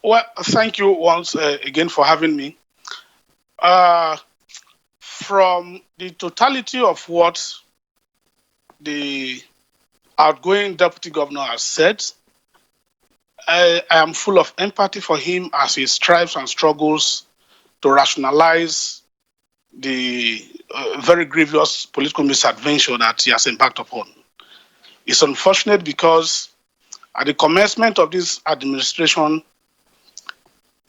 Well, thank you once again for having me. Uh, from the totality of what the outgoing deputy governor has said, I am full of empathy for him as he strives and struggles to rationalize the very grievous political misadventure that he has embarked upon. It's unfortunate because at the commencement of this administration,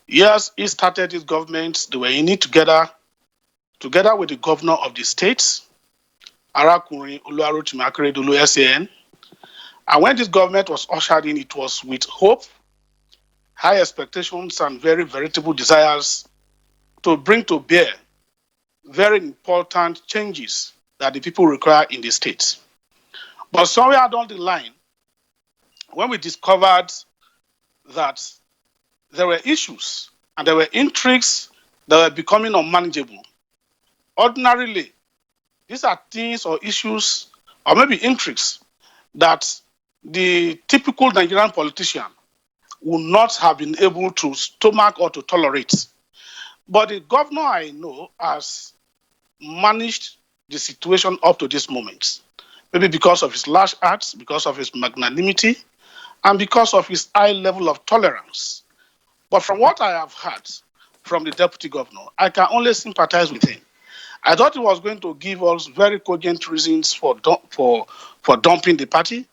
yes, he started his government, they were in it together with the governor of the state, Arakunrin Oluwarotimi Akeredolu SAN. And when this government was ushered in, it was with hope, high expectations, and very veritable desires to bring to bear very important changes that the people require in the state. But somewhere down the line, when we discovered that there were issues and there were intrigues that were becoming unmanageable, ordinarily, these are things or issues or maybe intrigues that the typical Nigerian politician would not have been able to stomach or to tolerate. But the governor I know has managed the situation up to this moment, maybe because of his large heart, because of his magnanimity, and because of his high level of tolerance. But from what I have heard from the deputy governor, I can only sympathize with him. I thought he was going to give us very cogent reasons for dumping the party,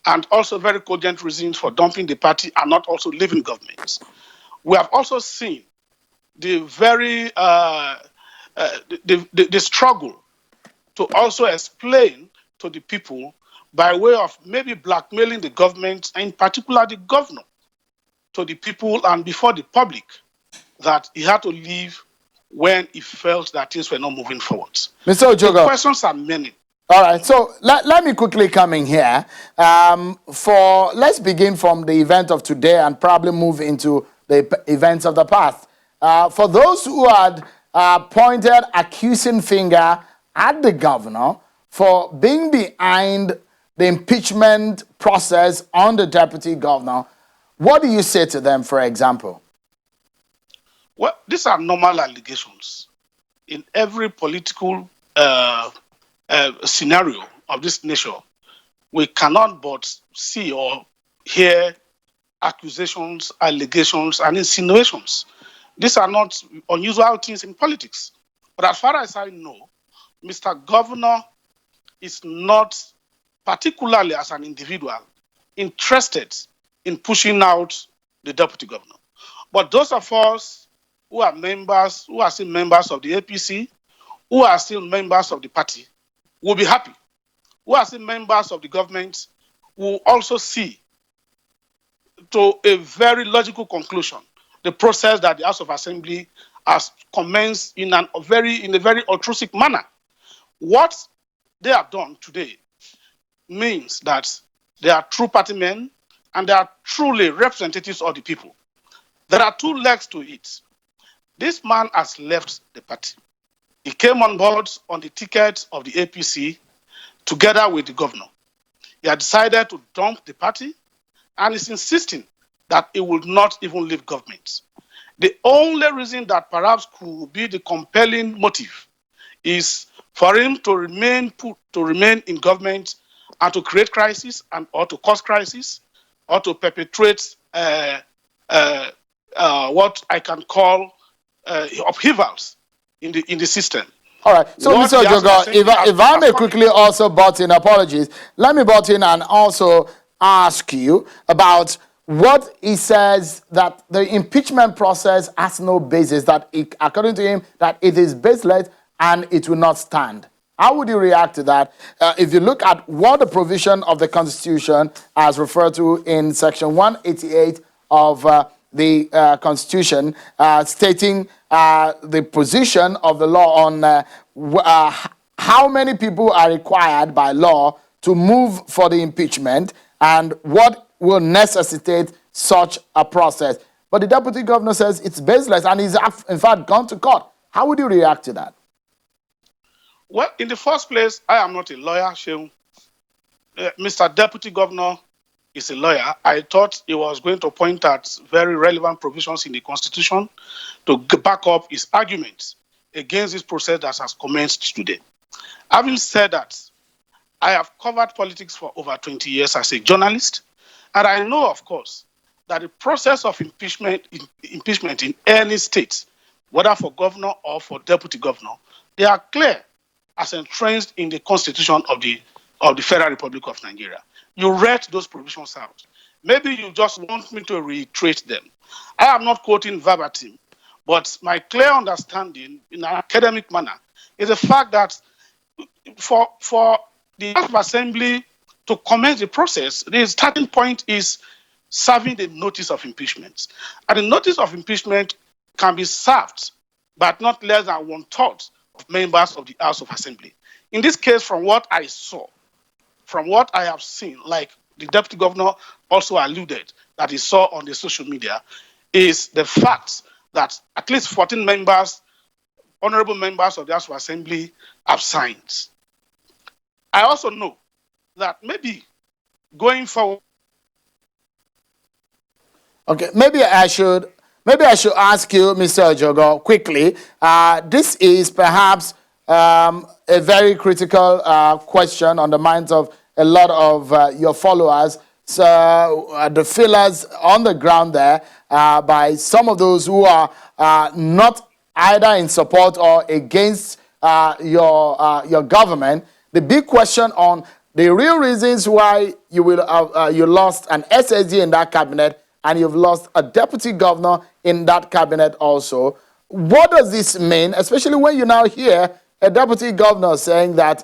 and also very cogent reasons for dumping the party and not also leaving government. We have also seen the very the struggle to also explain to the people by way of maybe blackmailing the government, and in particular the governor, to the people and before the public, that he had to leave when he felt that things were not moving forward. Mr. The Ojogo. questions are many. All right, so let me quickly come in here. Let's begin from the event of today and probably move into the events of the past. For those who had pointed accusing finger at the governor for being behind the impeachment process on the deputy governor, what do you say to them, for example? Well, these are normal allegations. In every political scenario of this nature, we cannot but see or hear accusations, allegations, and insinuations. These are not unusual things in politics. But as far as I know, Mr. Governor is not, particularly as an individual, interested in pushing out the deputy governor. But those of us who are members, who are still members of the APC, who are still members of the party, will be happy. Who are still members of the government will also see to a very logical conclusion the process that the House of Assembly has commenced in a very altruistic manner. What they have done today means that they are true party men and they are truly representatives of the people. There are two legs to it. This man has left the party. He came on board on the ticket of the APC together with the governor. He had decided to dump the party and is insisting that he will not even leave government. The only reason that perhaps could be the compelling motive is for him to remain in government and to create crisis or to cause crisis or to perpetrate what I can call upheavals in the system. All right. So, Mr. Ojogo, if I may quickly also butt in, apologies, let me butt in and also ask you about what he says that the impeachment process has no basis, that it, according to him, that it is baseless and it will not stand. How would you react to that? If you look at what the provision of the Constitution as referred to in Section 188 of the Constitution, stating the position of the law on how many people are required by law to move for the impeachment and what will necessitate such a process. But the deputy governor says it's baseless and he's in fact gone to court. How would you react to that? Well, in the first place, I am not a lawyer, Sheung. Mr. Deputy Governor is a lawyer, I thought he was going to point at very relevant provisions in the Constitution to back up his arguments against this process that has commenced today. Having said that, I have covered politics for over 20 years as a journalist, and I know, of course, that the process of impeachment in any state, whether for governor or for deputy governor, they are clear as entrenched in the Constitution of the Federal Republic of Nigeria. You read those provisions out. Maybe you just want me to reiterate them. I am not quoting verbatim, but my clear understanding in an academic manner is the fact that for the House of Assembly to commence the process, the starting point is serving the notice of impeachment. And the notice of impeachment can be served by not less than 1/3 of members of the House of Assembly. In this case, from what I saw, from what I have seen, like the deputy governor also alluded that he saw on the social media, is the fact that at least 14 members, honorable members of the House of Assembly, have signed. I also know that maybe going forward. Okay, maybe I should ask you, Mr. Ojogo, quickly. This is perhaps a very critical question on the minds of a lot of your followers. So the feelers on the ground there by some of those who are not either in support or against your government. The big question on the real reasons why you lost an SSG in that cabinet and you've lost a deputy governor in that cabinet also. What does this mean, especially when you now hear a deputy governor saying that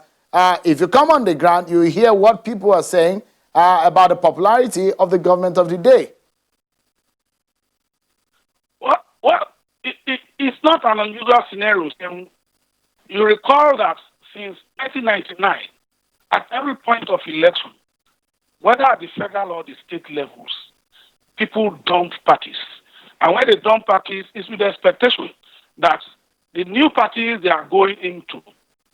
if you come on the ground, you hear what people are saying about the popularity of the government of the day? Well, it's not an unusual scenario. You recall that since 1999, at every point of election, whether at the federal or the state levels, people dump parties. And when they dump parties, it's with the expectation that the new parties they are going into,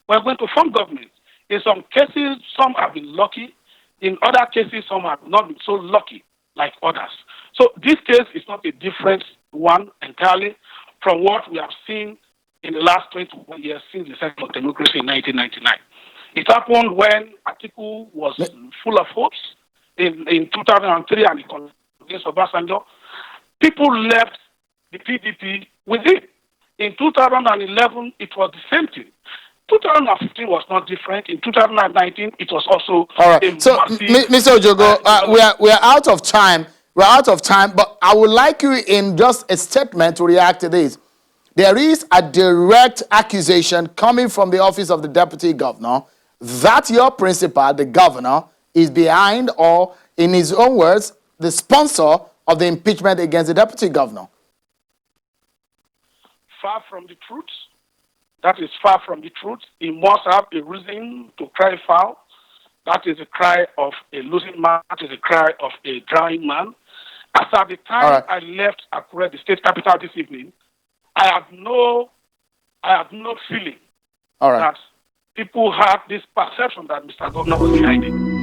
we're going to form government. In some cases, some have been lucky. In other cases, some have not been so lucky like others. So this case is not a different one entirely from what we have seen in the last 21 years since the Center of Democracy in 1999. It happened when Atiku was full of hopes in 2003 and against Obasanjo. People left the PDP with him. In 2011, it was the same thing. 2015 was not different. In 2019, it was also all right. So, Mr. Ojogo, we are out of time. We're out of time, but I would like you in just a statement to react to this. There is a direct accusation coming from the office of the deputy governor that your principal, the governor, is behind or, in his own words, the sponsor of the impeachment against the deputy governor. Far from the truth. That is far from the truth. He must have a reason to cry foul. That is the cry of a losing man. That is the cry of a drowning man. As at the time I left Akure, the state capital, this evening, I have no feeling that people had this perception that Mr. Governor was behind it.